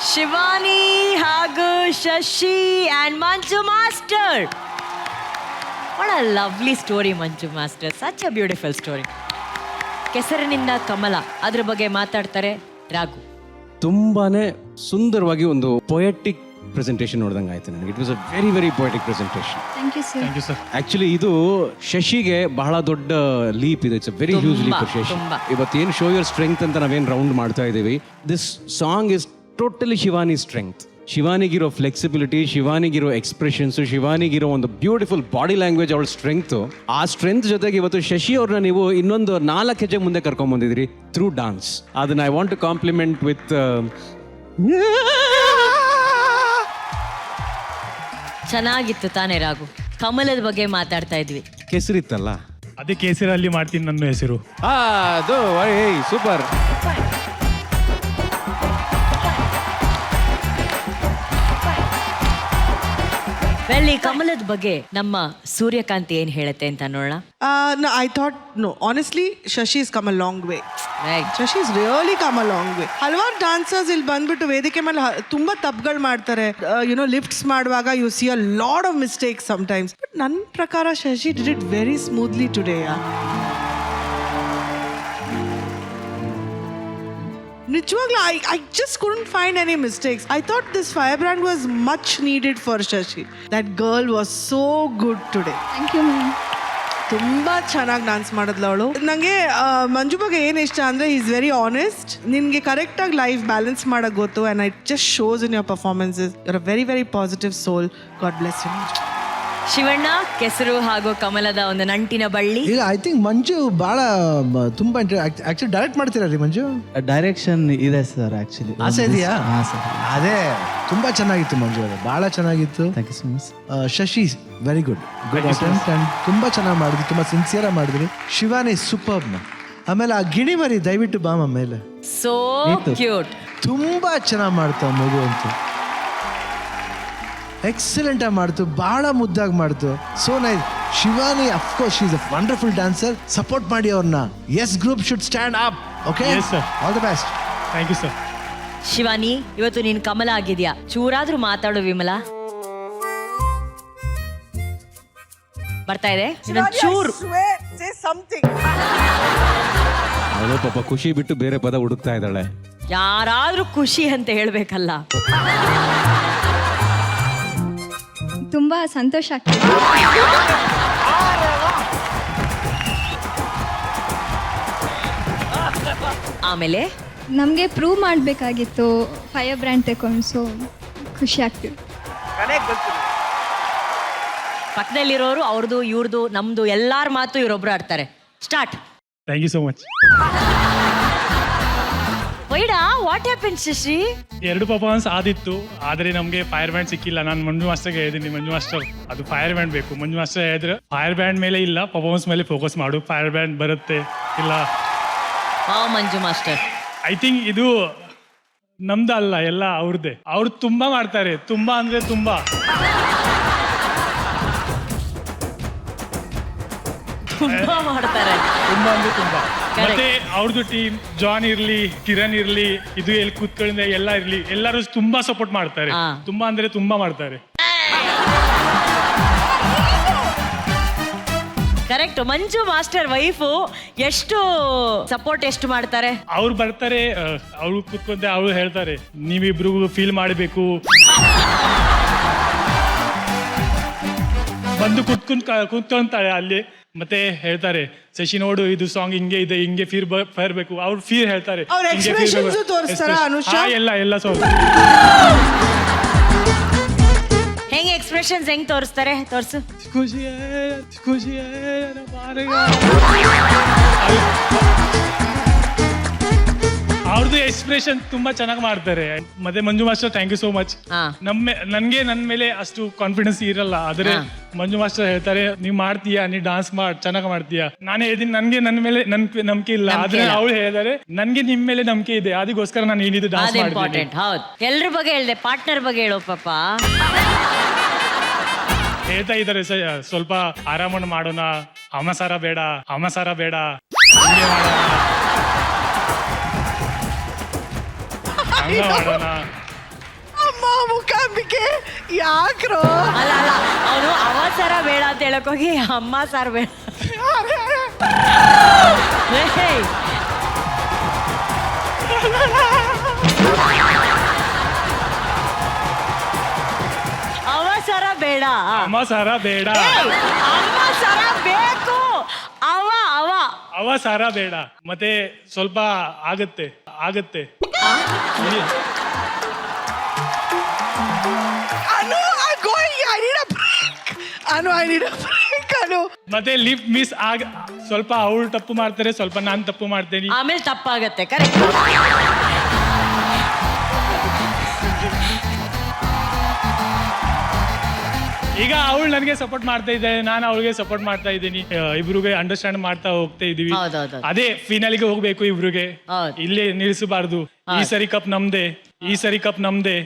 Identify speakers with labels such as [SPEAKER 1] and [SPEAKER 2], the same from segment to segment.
[SPEAKER 1] ಶಿವಾನಿ ಹಾಗೂ Shashi and Manju master. What a lovely story, Manju master. Such a beautiful story. ಕೆಸರಿನಿಂದ ಕಮಲ ಅದ್ರ ಬಗ್ಗೆ ಮಾತಾಡ್ತಾರೆ ರಾಘು.
[SPEAKER 2] ತುಂಬಾನೇ ಸುಂದರವಾಗಿ ಒಂದು ಪೊಯೆಟಿಕ್ ಪ್ರೆಸೆಂಟೇಷನ್ ನೋಡ್ದಂಗೆ ಆಯ್ತು ನನಗೆ. It was a very very poetic presentation.
[SPEAKER 3] Thank you sir.
[SPEAKER 2] Actually ಇದು ಶಶಿಗೆ ಬಹಳ ದೊಡ್ಡ ಲೀಪ್ ಇದೆ. It's a very huge leap for Shashi. ಇವತ್ತೇನು ಶೋ ಯುವರ್ ಸ್ಟ್ರೆಂಗ್ತ್ ಅಂತ ನಾವೇನು ರೌಂಡ್ ಮಾಡ್ತಾ ಇದ್ದೀವಿ, this song is totally Shivani strength. ಶಿವಾನಿಗಿರೋ ಫ್ಲೆಕ್ಸಿಬಿಲಿಟಿ, ಶಿವಾನಿಗಿರೋ ಎಕ್ಸ್ಪ್ರೆಷನ್ಸ್, ಶಿವಾನಿಗಿರೋ ಒಂದು ಬ್ಯೂಟಿಫುಲ್ ಬಾಡಿ ಲ್ಯಾಂಗ್ವೇಜ್, ಅವಳ ಸ್ಟ್ರೆಂಗ್ತ್. ಆ ಸ್ಟ್ರೆಂತ್ ಜೊತೆಗೆ ಇವತ್ತು ಶಶಿ ಅವ್ರನ್ನ ನೀವು ಇನ್ನೊಂದು 4 ಹೆಜ್ಜೆ ಮುಂದೆ ಕರ್ಕೊಂಡ್ಬಂದಿದ್ದೀರಿ ಥ್ರೂ ಡಾನ್ಸ್. ಅದನ್ನ I want to compliment with
[SPEAKER 1] ಚೆನ್ನಾಗಿತ್ತು ತಾನೇ ರಾಘು. ಕಮಲದ ಬಗ್ಗೆ ಮಾತಾಡ್ತಾ ಇದ್ವಿ.
[SPEAKER 2] ಕೆಸರಿತ್ತಲ್ಲ,
[SPEAKER 3] ಅದೇ ಕೇಸರಲ್ಲಿ ಮಾಡ್ತೀನಿ ನನ್ನ ಹೆಸರು.
[SPEAKER 2] ಅದು ಸೂಪರ್.
[SPEAKER 1] ವೆಲ್, ಈ ಕಮಲದ ಬಗ್ಗೆ ನಮ್ಮ ಸೂರ್ಯಕಾಂತಿ ಏನ್ ಹೇಳುತ್ತೆ ಅಂತ ನೋಡೋಣ.
[SPEAKER 4] No, I thought, no, honestly, Shashi's come a long way.
[SPEAKER 1] Right.
[SPEAKER 4] Shashi's really come a long way. ಹಲವಾರು ಡಾನ್ಸರ್ಸ್ ಇಲ್ಲಿ ಬಂದ್ಬಿಟ್ಟು ವೇದಿಕೆ ಮೇಲೆ ತುಂಬಾ ತಪ್ಪುಗಳು ಮಾಡ್ತಾರೆ. ಲಿಫ್ಟ್ಸ್ ಮಾಡುವಾಗ U C a lot of mistakes sometimes. But ನನ್ನ ಪ್ರಕಾರ Shashi did it very smoothly today. ನಿಜವಾಗ್ಲೂ I just couldn't find any mistakes. I thought this firebrand was much needed for Shashi. That girl was so good today.
[SPEAKER 5] Thank you ma'am.
[SPEAKER 4] ತುಂಬಾ ಚೆನ್ನಾಗಿ dance ಮಾಡಿದ್ಲು ಅವಳು. ನನಗೆ ಮಂಜು ಬಗ್ಗೆ ಏನು ಇಷ್ಟ ಅಂದರೆ ಈಸ್ ವೆರಿ ಆನೆಸ್ಟ್. ನಿನಗೆ ಕರೆಕ್ಟಾಗಿ ಲೈಫ್ ಬ್ಯಾಲೆನ್ಸ್ ಮಾಡೋಕ್ಕೆ ಗೊತ್ತು. And it just shows in your performances. Your a very very positive soul. God bless you.
[SPEAKER 1] Shivanna, ಕೆಸರು ಹಾಗೂ ಕಮಲದ ಒಂದು ನಂಟಿನ ಬಳ್ಳಿ.
[SPEAKER 6] ಈಗ ಐ ಥಿಂಕ್ ಮಂಜು ಭಾಳ ತುಂಬಾ ಆಕ್ಚುಲಿ ಡೈರೆಕ್ಟ್ ಮಾಡ್ತೀರಾ ರೀ ಮಂಜು?
[SPEAKER 7] ಡೈರೆಕ್ಷನ್ ಇದೆ ಸರ್. ಆಕ್ಚುಲಿ
[SPEAKER 6] ಆಸೆ ಇದೆಯಾ?
[SPEAKER 7] ಹಾಂ ಸರ್.
[SPEAKER 6] ಅದೇ ತುಂಬಾ ಚೆನ್ನಾಗಿತ್ತು ಮಂಜು, ಅದು ಭಾಳ ಚೆನ್ನಾಗಿತ್ತು.
[SPEAKER 7] Thank you so much.
[SPEAKER 6] Shashi very good attempt and ತುಂಬಾ ಚೆನ್ನಾಗಿ ಮಾಡಿದ್ರಿ, ತುಂಬಾ ಸಿನ್ಸಿಯರ್ ಆಗಿ ಮಾಡಿದ್ರಿ. ಶಿವಾನಿ ಸೂಪರ್. ಆಮೇಲೆ ಆ ಗಿಣಿ ಮರಿ ದಯವಿಟ್ಟು ಬಾಮ ಮೇಲೆ,
[SPEAKER 1] ಸೋ ಕ್ಯೂಟ್.
[SPEAKER 6] ತುಂಬಾ ಚೆನ್ನಾಗಿ ಮಾಡ್ತಾವ ಮಗು ಅಂತೂ. ಎಕ್ಸಲೆಂಟ್ ಆಗಿ ಮಾಡ್ತು, ಬಹಳ ಮುದ್ದಾಗಿ ಮಾಡ್ತು. So nice. Shivani of course she is a wonderful dancer. Support ಮಾಡಿ ಅವ್ರನ್ನ. Yes group should stand up. Okay,
[SPEAKER 3] Yes, sir.
[SPEAKER 6] All the best.
[SPEAKER 3] Thank you sir.
[SPEAKER 1] Shivani, ಇವತ್ತು ನೀನ್ ಕಮಲ ಆಗಿದ್ಯಾ, ಚೂರಾದ್ರೂ ಮಾತಾಡು. ವಿಮಲಾ ಬರ್ತಾ ಇದೆ ಚೂರು.
[SPEAKER 2] ಅವಳು ಪಾಪ ಖುಷಿ ಬಿಟ್ಟು ಬೇರೆ ಪದ ಹುಡುಕ್ತಾ ಇದ್ದಾಳೆ.
[SPEAKER 1] ಯಾರಾದ್ರೂ ಖುಷಿ ಅಂತ ಹೇಳ್ಬೇಕಲ್ಲ.
[SPEAKER 5] ತುಂಬ ಸಂತೋಷ ಆಗ್ತಿದೆ.
[SPEAKER 1] ಆಮೇಲೆ
[SPEAKER 5] ನಮಗೆ ಪ್ರೂವ್ ಮಾಡಬೇಕಾಗಿತ್ತು ಫೈರ್ ಬ್ರ್ಯಾಂಡ್ ತಗೊಂಡು. ಸೊ ಖುಷಿ ಆಗ್ತಿದೆ.
[SPEAKER 1] ಪಕ್ಕದಲ್ಲಿರೋರು ಅವ್ರದ್ದು ಇವ್ರದ್ದು ನಮ್ದು ಎಲ್ಲಾರ ಮಾತು ಇವರೊಬ್ರು ಆಡ್ತಾರೆ. Start.
[SPEAKER 3] Thank you so much.
[SPEAKER 1] ವೈಡಾ, ವಾಟ್ ಹ್ಯಾಪನ್ ಶಶಿ?
[SPEAKER 3] 2 ಪರ್ಫಾರ್ಮೆನ್ಸ್ ಆದಿತ್ತು, ಆದರೆ ನಮಗೆ ಫೈರ್ ಬ್ಯಾಂಡ್ ಸಿಕ್ಕಿಲ್ಲ. ನಾನು ಮಂಜು ಮಾಸ್ಟರ್ಗೆ ಹೇಳಿದ್ದೀನಿ, ಮಂಜು ಮಾಸ್ಟರ್ ಅದು ಫೈರ್ ಬ್ಯಾಂಡ್ ಬೇಕು. ಮಂಜು ಮಾಸ್ಟರ್ ಹೇಳಿದ್ರೆ ಫೈರ್ ಬ್ಯಾಂಡ್ ಮೇಲೆ ಇಲ್ಲ, ಪರ್ಫಾರ್ಮೆನ್ಸ್ ಮೇಲೆ ಫೋಕಸ್ ಮಾಡು, ಫೈರ್ ಬ್ಯಾಂಡ್ ಬರುತ್ತೆ ಇಲ್ಲ.
[SPEAKER 1] ಮಂಜು ಮಾಸ್ಟರ್,
[SPEAKER 3] ಐ ಥಿಂಕ್ ಇದು ನಮ್ದು ಅಲ್ಲ, ಎಲ್ಲ ಅವ್ರದ್ದೇ. ಅವ್ರು ತುಂಬಾ ಮಾಡ್ತಾರೆ, ತುಂಬಾ ಅಂದ್ರೆ ತುಂಬಾ.
[SPEAKER 1] ತುಂಬಾ ಮಾಡ್ತಾರೆ,
[SPEAKER 3] ತುಂಬಾ ಅಂದ್ರೆ ತುಂಬಾ.
[SPEAKER 1] Correct.
[SPEAKER 3] ಮತ್ತೆ ಅವ್ರದ್ದು ಟೀಮ್ ಜಾನ್ ಇರ್ಲಿ, ಕಿರಣ್ ಇರ್ಲಿ, ಇದು ಎಲ್ಲಿ ಕೂತ್ಕೊಳ್ಳಿ ಎಲ್ಲ ಇರ್ಲಿ, ಎಲ್ಲರೂ ತುಂಬಾ ಸಪೋರ್ಟ್ ಮಾಡ್ತಾರೆ.
[SPEAKER 1] ಹಾ.
[SPEAKER 3] ತುಂಬಾ ಅಂದ್ರೆ ತುಂಬಾ ಮಾಡ್ತಾರೆ.
[SPEAKER 1] ಕರೆಕ್ಟ್. ಮಂಜು ಮಾಸ್ಟರ್ ವೈಫು ಎಷ್ಟು ಸಪೋರ್ಟ್ ಎಷ್ಟು ಮಾಡ್ತಾರೆ.
[SPEAKER 3] ಅವ್ರು ಬರ್ತಾರೆ, ಅವ್ರು ಕೂತ್ಕೊಂಡೆ ಅವ್ರು ಹೇಳ್ತಾರೆ ನೀವಿಬ್ರು ಫೀಲ್ ಮಾಡಬೇಕು. ಬಂದು ಕೂತ್ಕೊಂತಾಳೆ ಅಲ್ಲಿ. ಮತ್ತೆ ಹೇಳ್ತಾರೆ ಶಶಿ ನೋಡು ಇದು ಸಾಂಗ್ ಹಿಂಗೆ ಇದೆ, ಹಿಂಗೆ ಫೀರ್ ಬರಬೇಕು. ಅವ್ರು ಫೀರ್ ಹೇಳ್ತಾರೆ.
[SPEAKER 4] ಅವ್ರ expressions ತೋರಿಸ್ತಾರಾ ಅನುಷಾ?
[SPEAKER 3] ಎಲ್ಲ ಸಾಂಗ್
[SPEAKER 1] ಹೆಂಗೆ ಎಕ್ಸ್ಪ್ರೆಷನ್ಸ್ ಹೆಂಗ್ ತೋರಿಸ್ತಾರೆ? ತೋರ್ಸು.
[SPEAKER 3] ಖುಷಿ ಅವ್ರದ್ದು ಎಕ್ಸ್ಪ್ರೆಷನ್ ತುಂಬಾ ಚೆನ್ನಾಗಿ ಮಾಡ್ತಾರೆ. ಮತ್ತೆ Manju master thank you so much. ನನ್ಗೆ ನನ್ನ ಮೇಲೆ ಅಷ್ಟು ಕಾನ್ಫಿಡೆನ್ಸ್ ಇರಲ್ಲ, ಆದ್ರೆ ಮಂಜು ಮಾಸ್ಟರ್ ಹೇಳ್ತಾರೆ ನೀವ್ ಮಾಡ್ತೀಯಾ, ನೀ ಡಾನ್ಸ್ ಚೆನ್ನಾಗಿ ಮಾಡ್ತೀಯಾ. ನಾನು ಹೇಳಿದೀನಿ ನನ್ಗೆ ನನ್ನ ಮೇಲೆ ನಂಬಿಕೆ ಇಲ್ಲ, ಆದ್ರೆ ಅವ್ರು ಹೇಳಿದಾರೆ ನನ್ಗೆ ನಿಮ್ ಮೇಲೆ ನಂಬಿಕೆ ಇದೆ, ಅದಕ್ಕೋಸ್ಕರ ನಾನು ಏನಿದು ಡಾನ್ಸ್ ಮಾಡ್ತೀನಿ.
[SPEAKER 1] ಹೌದು, ಎಲ್ರ ಬಗ್ಗೆ ಹೇಳ್ದೆ, ಪಾರ್ಟ್ನರ್ ಬಗ್ಗೆ ಹೇಳೋ ಪಾಪ.
[SPEAKER 3] ಹೇಳ್ತಾ ಇದ್ದಾರೆ ಸ್ವಲ್ಪ ಆರಾಮನ್ನು ಮಾಡೋಣ, ಅಮಸಾರ ಬೇಡ, ಮಾಡೋಣ. ಹಂಗ ಮಾಡೋಣ.
[SPEAKER 4] ಮುಖಾಂಬಿಕೆ ಯಾಕ್ರೋ
[SPEAKER 1] ಅಲ್ಲ ಅಲ್ಲ ಅವನು ಅವಸರ ಬೇಡ ಅಂತ ಹೇಳಕ್ ಹೋಗಿ ಅಮ್ಮ ಸಾರ್ ಬೇಡ. ಏಯ್! ಅವಸರ ಬೇಡ.
[SPEAKER 3] ಅಮ್ಮ ಸಾರ ಬೇಡ,
[SPEAKER 1] ಏಯ್! ಅಮ್ಮ ಸರ ಬೇಕು. ಅವ ಅವ
[SPEAKER 3] ಅವ ಸಾರ ಬೇಡ, ಮತ್ತೆ ಸ್ವಲ್ಪ ಆಗತ್ತೆ ಆಗತ್ತೆ.
[SPEAKER 4] I need a break, Anu.
[SPEAKER 3] ಮತ್ತೆ ಲಿಫ್ಟ್ ಮಿಸ್ ಸ್ವಲ್ಪ ಅವಳು ತಪ್ಪು ಮಾಡ್ತಾರೆ, ಸ್ವಲ್ಪ ನಾನು ತಪ್ಪು ಮಾಡ್ತೇನೆ.
[SPEAKER 1] ಆಮೇಲೆ ತಪ್ಪಾಗತ್ತೆ. ಕರೆಕ್ಟ್.
[SPEAKER 3] ಈಗ ಅವಳು ನನಗೆ ಸಪೋರ್ಟ್ ಮಾಡ್ತಾ ಇದ್ದಾಳೆ, ನಾನು ಅವಳಿಗೆ ಸಪೋರ್ಟ್ ಮಾಡ್ತಾ ಇದ್ದೀನಿ. ಇಬ್ರಿಗೆ ಅಂಡರ್ಸ್ಟ್ಯಾಂಡ್ ಮಾಡ್ತಾ ಹೋಗ್ತಾ ಇದೀವಿ.
[SPEAKER 1] ಹೌದೌದು.
[SPEAKER 3] ಅದೇ ಫಿನಾಲಿಗೆ ಹೋಗ್ಬೇಕು ಇಬ್ರಿಗೆ.
[SPEAKER 1] ಹೌದು.
[SPEAKER 3] ಇಲ್ಲೇ ನಿಲ್ಲಿಸಬಾರ್ದು. ಈ ಸರಿ ಕಪ್ ನಮ್ದೆ, ಈ ಸರಿ ಕಪ್ ನಮ್ದೆ.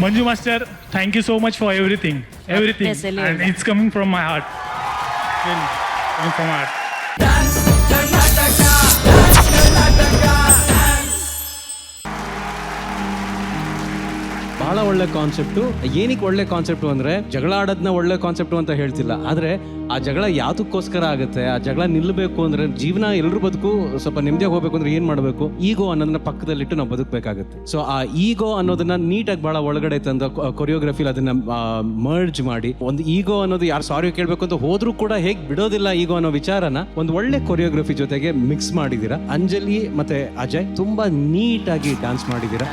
[SPEAKER 3] Manju Master, thank you so much for everything. Everything.
[SPEAKER 1] Yes, hello.
[SPEAKER 3] And it's coming from my heart. Really, coming from my heart.
[SPEAKER 2] ಬಹಳ ಒಳ್ಳೆ ಕಾನ್ಸೆಪ್ಟು. ಏನಕ್ಕೆ ಒಳ್ಳೆ ಕಾನ್ಸೆಪ್ಟು ಅಂದ್ರೆ ಜಗಳ ಆಡೋದನ್ನ ಒಳ್ಳೆ ಕಾನ್ಸೆಪ್ಟು ಅಂತ ಹೇಳ್ತಿಲ್ಲ, ಆದ್ರೆ ಆ ಜಗಳ ಯಾತಕ್ಕೋಸ್ಕರ ಆಗುತ್ತೆ, ಆ ಜಗಳ ನಿಲ್ಲಬೇಕು ಅಂದ್ರೆ, ಜೀವನ ಎಲ್ರ ಬದುಕು ಸ್ವಲ್ಪ ನೆಮ್ಮದಿಯಾಗಿ ಹೋಗ್ಬೇಕು ಅಂದ್ರೆ ಏನ್ ಮಾಡಬೇಕು, ಈಗೋ ಅನ್ನೋದನ್ನ ಪಕ್ಕದಲ್ಲಿಟ್ಟು ನಾವು ಬದುಕಬೇಕಾಗುತ್ತೆ. ಸೊ ಆ ಈಗೋ ಅನ್ನೋದನ್ನ ನೀಟಾಗಿ ಬಹಳ ಒಳಗಡೆ ತಂದ ಕೊರಿಯೋಗ್ರಫಿಲಿ ಅದನ್ನ ಮರ್ಜ್ ಮಾಡಿ, ಒಂದು ಈಗೋ ಅನ್ನೋದು ಯಾರು ಸಾರಿ ಕೇಳಬೇಕು ಅಂತ ಹೋದ್ರೂ ಕೂಡ ಹೇಗೆ ಬಿಡೋದಿಲ್ಲ ಈಗೋ ಅನ್ನೋ ವಿಚಾರನ ಒಂದು ಒಳ್ಳೆ ಕೊರಿಯೋಗ್ರಫಿ ಜೊತೆಗೆ ಮಿಕ್ಸ್ ಮಾಡಿದೀರಾ. ಅಂಜಲಿ ಮತ್ತೆ ಅಜಯ್ ತುಂಬಾ ನೀಟಾಗಿ ಡ್ಯಾನ್ಸ್ ಮಾಡಿದೀರಾ.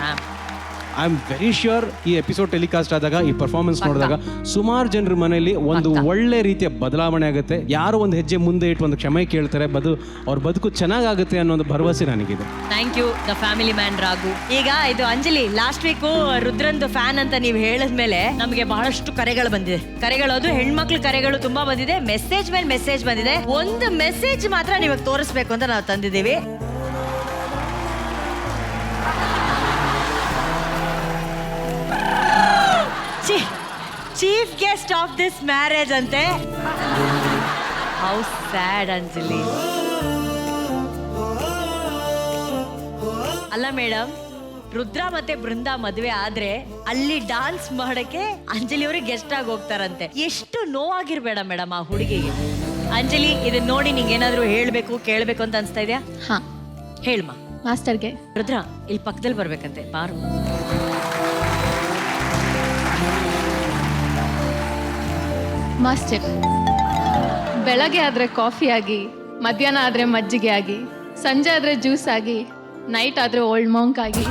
[SPEAKER 2] ಐ ಆಮ್ ವೆರಿ ಶ್ಯೂರ್ ಈ ಎಪಿಸೋಡ್ ಟೆಲಿಕಾಸ್ಟ್ ಆದಾಗ, ಈ ಪರ್ಫಾರ್ಮೆನ್ಸ್ ನೋಡಿದಾಗ ಸುಮಾರು ಜನರ ಮನೆಯಲ್ಲಿ ಒಂದು ಒಳ್ಳೆ ರೀತಿಯ ಬದಲಾವಣೆ ಆಗುತ್ತೆ. ಯಾರೋ ಒಂದು ಹೆಜ್ಜೆ ಮುಂದೆ ಇಟ್ಟು ಒಂದು ಕ್ಷಮೆ ಕೇಳ್ತಾರೆ, ಅವ್ರ ಬದುಕು ಚೆನ್ನಾಗುತ್ತೆ ಅನ್ನೋ ಒಂದು ಭರವಸೆ ನನಗಿದೆ.
[SPEAKER 1] Thank you the family man Raghu. ಈಗ ಇದು ಅಂಜಲಿ, ಲಾಸ್ಟ್ ವೀಕು ರುದ್ರಂದು ಫ್ಯಾನ್ ಅಂತ ನೀವು ಹೇಳಿದ್ಮೇಲೆ ನಮಗೆ ಬಹಳಷ್ಟು ಕರೆಗಳು ಬಂದಿದೆ. ಕರೆಗಳು, ಅದು ಹೆಣ್ಮಕ್ಳ ಕರೆಗಳು ತುಂಬಾ ಬಂದಿದೆ. ಮೆಸೇಜ್ ಮೇಲೆ ಮೆಸೇಜ್ ಬಂದಿದೆ. ಒಂದು ಮೆಸೇಜ್ ಮಾತ್ರ ನಿಮಗೆ ತೋರಿಸ್ಬೇಕು ಅಂತ ನಾವು ತಂದಿದ್ದೀವಿ. Chief guest of this marriage ಅಂತೆ. How sad Anjali. ಅಲ್ಲ ಮೇಡಮ್, ರುದ್ರ ಮತ್ತೆ ಬೃಂದಾ ಮದುವೆ ಆದ್ರೆ ಅಲ್ಲಿ ಡಾನ್ಸ್ ಮಾಡಕ್ಕೆ ಅಂಜಲಿ ಅವ್ರಿಗೆ ಗೆಸ್ಟ್ ಆಗಿ ಹೋಗ್ತಾರಂತೆ. ಎಷ್ಟು ನೋವಾಗಿರ್ಬೇಡ ಮೇಡಮ್ ಆ ಹುಡುಗಿಗೆ. ಅಂಜಲಿ, ಇದನ್ನ ನೋಡಿ ನಿಂಗೆ ಏನಾದ್ರು ಹೇಳ್ಬೇಕು ಕೇಳ್ಬೇಕು ಅಂತ ಅನ್ಸ್ತಾ ಇದೆಯಾ?
[SPEAKER 5] ಹಾ,
[SPEAKER 1] ಹೇಳ್ಮಾ.
[SPEAKER 5] ಮಾಸ್ಟರ್ಗೆ
[SPEAKER 1] ರುದ್ರ ಇಲ್ಲಿ ಪಕ್ಕದಲ್ಲಿ ಬರ್ಬೇಕಂತೆ, ಬಾರು.
[SPEAKER 8] ಮಾಸ್ಟರ್, ಬೆಳಗ್ಗೆ ಆದರೆ ಕಾಫಿ ಆಗಿ, ಮಧ್ಯಾಹ್ನ ಆದರೆ ಮಜ್ಜಿಗೆ ಆಗಿ, ಸಂಜೆ ಆದರೆ ಜ್ಯೂಸ್ ಆಗಿ, ನೈಟ್ ಆದರೆ ಓಲ್ಡ್ ಮಾಂಕ್ ಆಗಿ.